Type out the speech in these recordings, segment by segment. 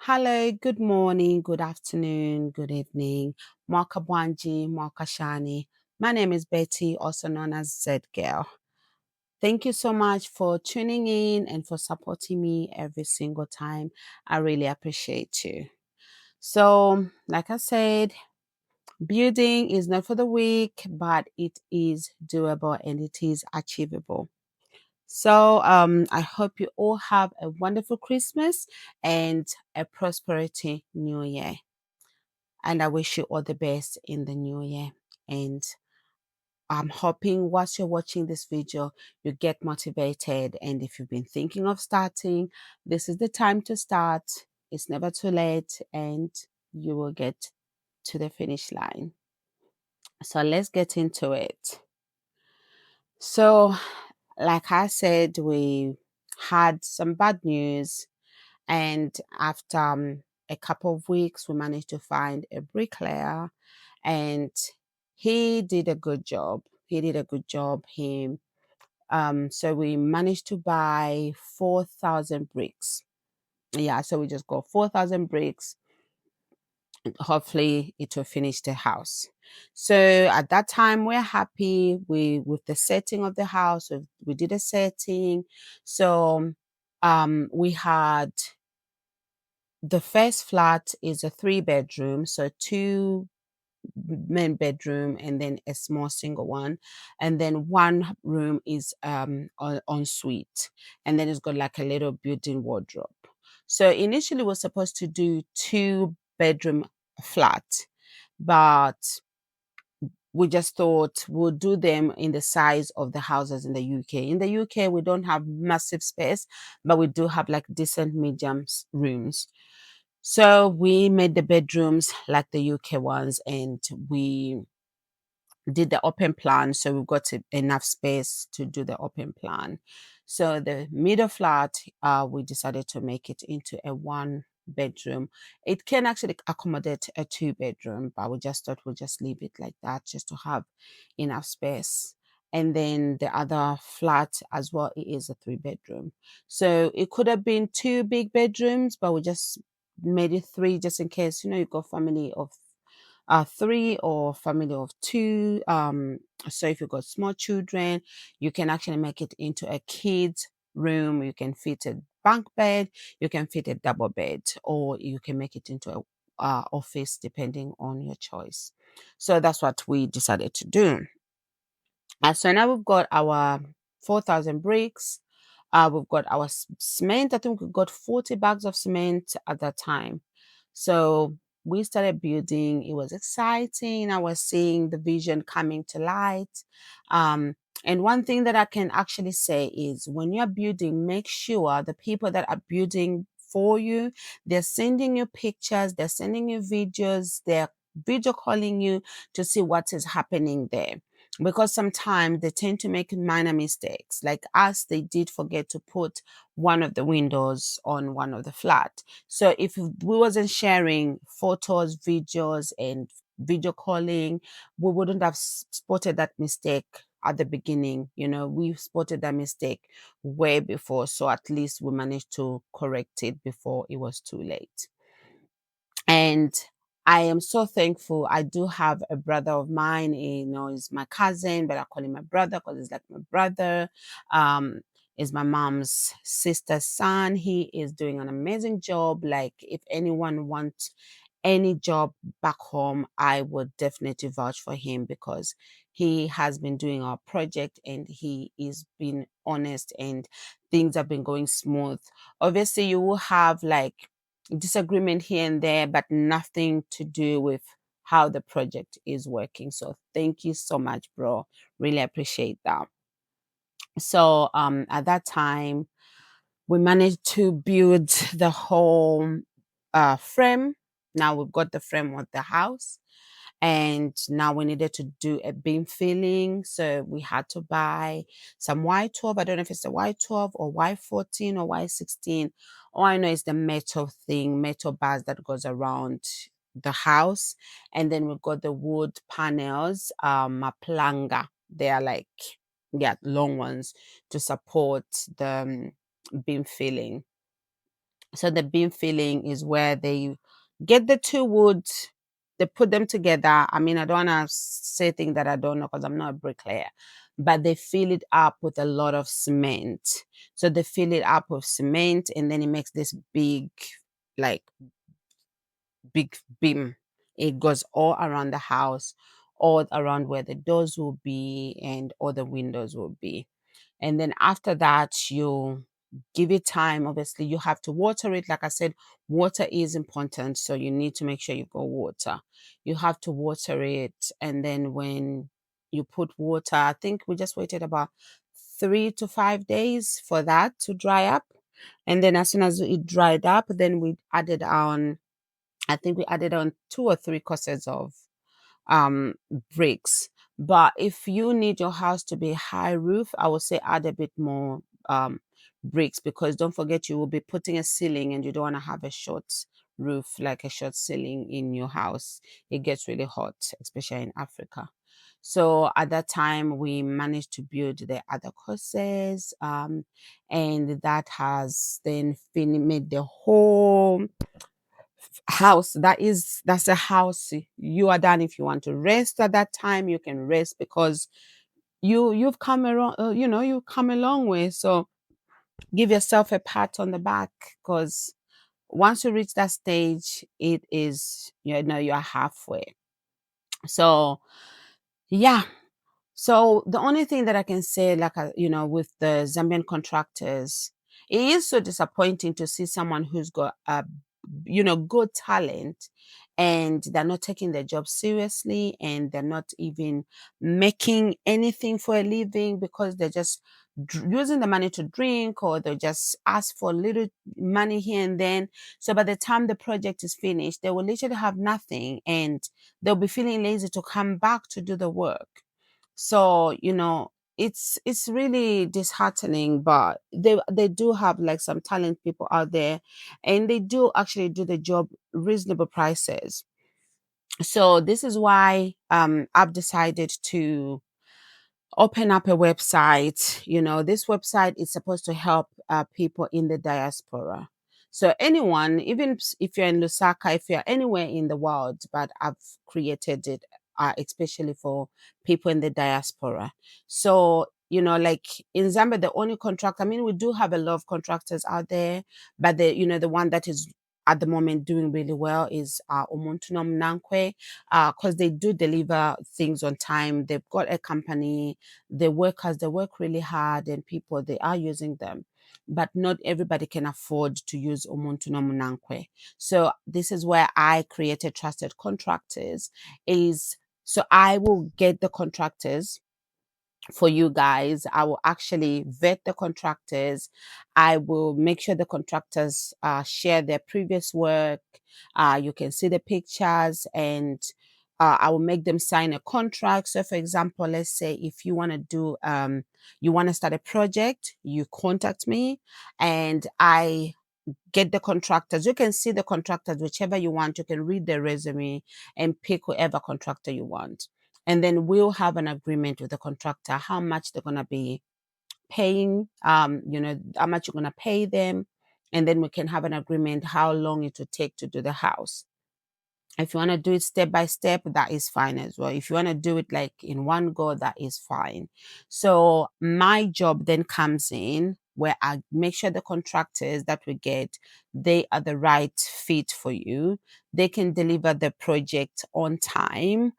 Hello, good morning, good afternoon, good evening. Mwakabwanji, Mwakashani. My name is Betty, also known as Z Girl. Thank you so much for tuning in and for supporting me every single time. I really appreciate you. So, like I said, building is not for the weak, but it is doable and it is achievable. So I hope you all have a wonderful Christmas and a prosperity new year. And I wish you all the best in the new year. And I'm hoping whilst you're watching this video, you get motivated. And if you've been thinking of starting, this is the time to start. It's never too late, and you will get to the finish line. So let's get into it. So, like I said, we had some bad news, and after a couple of weeks, we managed to find a bricklayer, and he did a good job. He did a good job. So we managed to buy 4,000 bricks. Yeah, so we just got 4,000 bricks. Hopefully it will finish the house. So at that time we're happy with the setting of the house. We did a setting. So we had the first flat is a 3 bedroom, so two main bedroom and then a small single one, and then one room is on suite, and then it's got like a little built-in wardrobe. So initially we're supposed to do 2 bedroom flat, but we just thought we'll do them in the size of the houses in the UK. In the UK, we don't have massive space, but we do have like decent medium rooms. So we made the bedrooms like the UK ones, and we did the open plan. So we've got enough space to do the open plan. So the middle flat, we decided to make it into a 1 bedroom. It can actually accommodate a 2 bedroom, but we just thought we'll just leave it like that just to have enough space. And then the other flat as well, it is a 3 bedroom. So it could have been 2 big bedrooms, but we just made it 3 just in case, you got family of 3 or family of 2. So if you've got small children, you can actually make it into a kids room. You can fit a bunk bed, you can fit a double bed, or you can make it into a office depending on your choice. So that's what we decided to do. So now we've got our 4,000 bricks. We've got our cement. I think we got 40 bags of cement at that time. So we started building. It was exciting. I was seeing the vision coming to light. And one thing that I can actually say is when you're building, make sure the people that are building for you, they're sending you pictures, they're sending you videos, they're video calling you to see what is happening there, because sometimes they tend to make minor mistakes. Like us, they did forget to put one of the windows on one of the flat. So if we wasn't sharing photos, videos, and video calling, we wouldn't have spotted that mistake at the beginning. We spotted that mistake way before, so at least we managed to correct it before it was too late. And I am so thankful. I do have a brother of mine, he's my cousin, but I call him my brother because he's like my brother. Um, is my mom's sister's son. He is doing an amazing job. Like, if anyone wants any job back home, I would definitely vouch for him because he has been doing our project and he is being honest and things have been going smooth. Obviously, you will have like disagreement here and there, but nothing to do with how the project is working. So thank you so much, bro. Really appreciate that. So at that time we managed to build the whole frame. Now we've got the frame of the house, and now we needed to do a beam filling. So we had to buy some Y12. I don't know if it's the Y12 or Y14 or Y16. All I know is the metal bars that goes around the house. And then we've got the wood panels, maplanga. They are like, yeah, long ones to support the beam filling. So the beam filling is where they get the two woods, they put them together. I mean, I don't want to say things that I don't know because I'm not a bricklayer, but they fill it up with a lot of cement. So they fill it up with cement, and then it makes this big, like, big beam. It goes all around the house, all around where the doors will be and all the windows will be. And then after that, you give it time. Obviously, you have to water it. Like I said, water is important. So you need to make sure you go water. You have to water it. And then when you put water, I think we just waited about 3 to 5 days for that to dry up. And then as soon as it dried up, then we added on, I think we added on 2 or 3 courses of um bricks. But if you need your house to be high roof, I would say add a bit more um bricks, because don't forget you will be putting a ceiling and you don't want to have a short roof, like a short ceiling in your house. It gets really hot, especially in Africa. So at that time we managed to build the other courses, and that has then made the whole house, that's a house. You are done. If you want to rest at that time, you can rest, because you've come around, you've come a long way. So give yourself a pat on the back, because once you reach that stage, it is, you're halfway. So yeah. So the only thing that I can say, like, with the Zambian contractors, it is so disappointing to see someone who's got good talent, and they're not taking their job seriously, and they're not even making anything for a living, because they're just using the money to drink, or they just ask for little money here and then. So by the time the project is finished, they will literally have nothing, and they'll be feeling lazy to come back to do the work. So it's really disheartening, but they do have like some talent people out there, and they do actually do the job reasonable prices. So this is why I've decided to open up a website. This website is supposed to help people in the diaspora. So anyone, even if you're in Lusaka, if you're anywhere in the world, but I've created it especially for people in the diaspora. So like in Zambia, the only contract, I mean, we do have a lot of contractors out there, but the one that is at the moment doing really well is Omontunom Nankwe, because they do deliver things on time. They've got a company, the workers, they work really hard, and people, they are using them. But not everybody can afford to use Omontuno Munankwe. So this is where I created Trusted Contractors. Is so I will get the contractors for you guys. I will actually vet the contractors. I will make sure the contractors share their previous work. You can see the pictures, and I will make them sign a contract. So, for example, let's say if you want to you want to start a project, you contact me, and I get the contractors. You can see the contractors, whichever you want. You can read their resume and pick whoever contractor you want. And then we'll have an agreement with the contractor how much they're going to be paying, how much you're going to pay them. And then we can have an agreement how long it will take to do the house. If you want to do it step by step, that is fine as well. If you want to do it like in one go, that is fine. So my job then comes in where I make sure the contractors that we get, they are the right fit for you. They can deliver the project on time.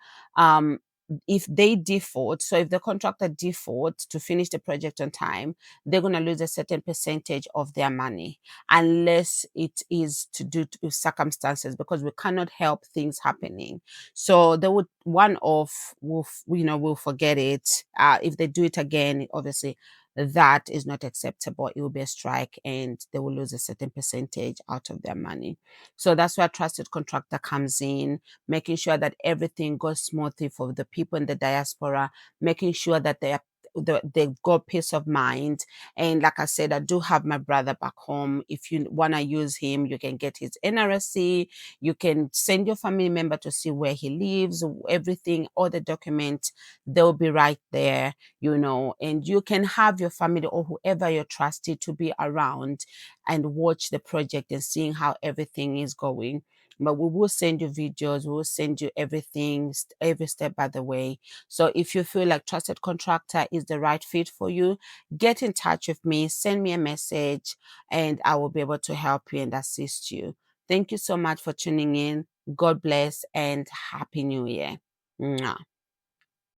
If they default, so if the contractor defaults to finish the project on time, they're going to lose a certain percentage of their money, unless it is to do with circumstances, because we cannot help things happening. So they would one off will forget it. If they do it again, obviously that is not acceptable. It will be a strike, and they will lose a certain percentage out of their money. So that's where trusted contractor comes in, making sure that everything goes smoothly for the people in the diaspora, making sure that they've got peace of mind. And like I said, I do have my brother back home. If you want to use him, you can get his NRSC. You can send your family member to see where he lives, everything, all the documents, they'll be right there, and you can have your family or whoever you're trusted to be around and watch the project and seeing how everything is going. But we will send you videos, we will send you everything, every step by the way. So if you feel like Trusted Contractor is the right fit for you, get in touch with me, send me a message, and I will be able to help you and assist you. Thank you so much for tuning in. God bless and Happy New Year. Mwah.